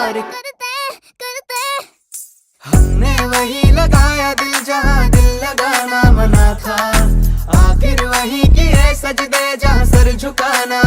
प्यार करते करते। हमने वही लगाया दिल जहाँ दिल लगाना मना था, आखिर वही किए सजदे जहाँ सर झुकाना